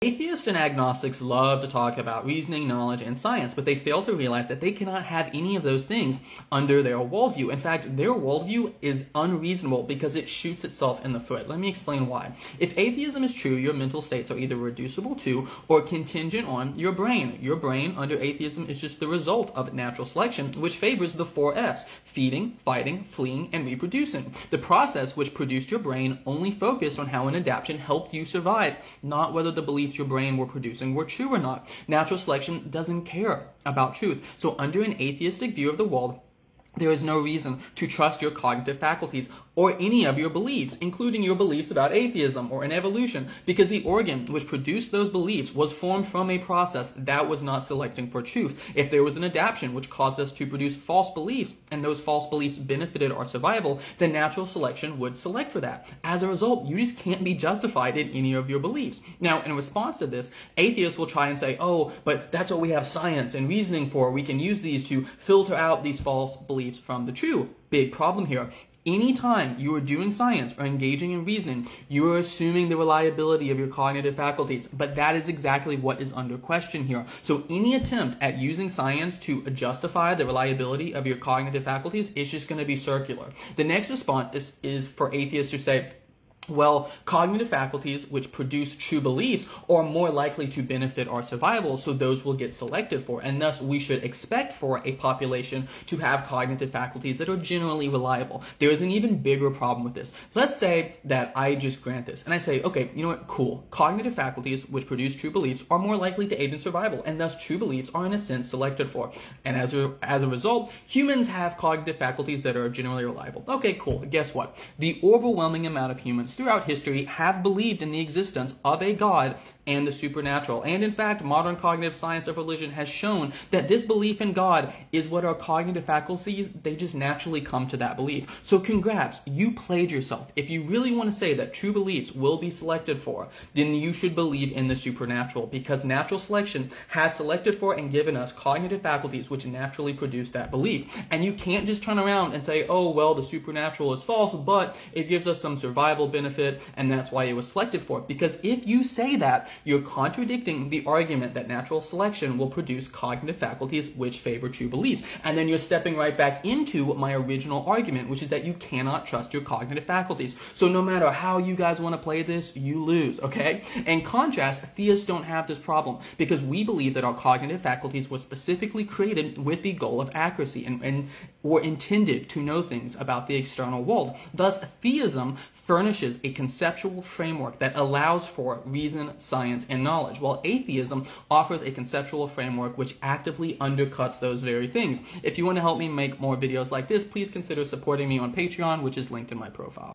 Atheists and agnostics love to talk about reasoning, knowledge, and science, but they fail to realize that they cannot have any of those things under their worldview. In fact, their worldview is unreasonable because it shoots itself in the foot. Let me explain why. If atheism is true, your mental states are either reducible to or contingent on your brain. Your brain under atheism is just the result of natural selection, which favors the 4 F's: feeding, fighting, fleeing, and reproducing. The process which produced your brain only focused on how an adaptation helped you survive, not whether the beliefs your brain were producing were true or not. Natural selection doesn't care about truth. So under an atheistic view of the world, there is no reason to trust your cognitive faculties or any of your beliefs, including your beliefs about atheism or an evolution, because the organ which produced those beliefs was formed from a process that was not selecting for truth. If there was an adaptation which caused us to produce false beliefs, and those false beliefs benefited our survival, then natural selection would select for that. As a result, you just can't be justified in any of your beliefs. Now, in response to this, atheists will try and say, oh, but that's what we have science and reasoning for. We can use these to filter out these false beliefs from the true. Big problem here. Anytime you are doing science or engaging in reasoning, you are assuming the reliability of your cognitive faculties, but that is exactly what is under question here. So any attempt at using science to justify the reliability of your cognitive faculties is just going to be circular. The next response is for atheists to say, well, cognitive faculties which produce true beliefs are more likely to benefit our survival, so those will get selected for, and thus we should expect for a population to have cognitive faculties that are generally reliable. There is an even bigger problem with this. Let's say that I just grant this, and I say, okay, you know what, cool. Cognitive faculties which produce true beliefs are more likely to aid in survival, and thus true beliefs are in a sense selected for. And as a result, humans have cognitive faculties that are generally reliable. Okay, cool. Guess what? The overwhelming amount of humans throughout history have believed in the existence of a God and the supernatural. And in fact, modern cognitive science of religion has shown that this belief in God is what our cognitive faculties, they just naturally come to that belief. So congrats, you played yourself. If you really want to say that true beliefs will be selected for, then you should believe in the supernatural, because natural selection has selected for and given us cognitive faculties which naturally produce that belief. And you can't just turn around and say, oh, well, the supernatural is false, but it gives us some survival benefit, and that's why it was selected for. Because if you say that, you're contradicting the argument that natural selection will produce cognitive faculties which favor true beliefs. And then you're stepping right back into my original argument, which is that you cannot trust your cognitive faculties. So no matter how you guys want to play this, you lose, okay? In contrast, theists don't have this problem, because we believe that our cognitive faculties were specifically created with the goal of accuracy and were intended to know things about the external world. Thus, theism furnishes a conceptual framework that allows for reason, science, and knowledge, while atheism offers a conceptual framework which actively undercuts those very things. If you want to help me make more videos like this, please consider supporting me on Patreon, which is linked in my profile.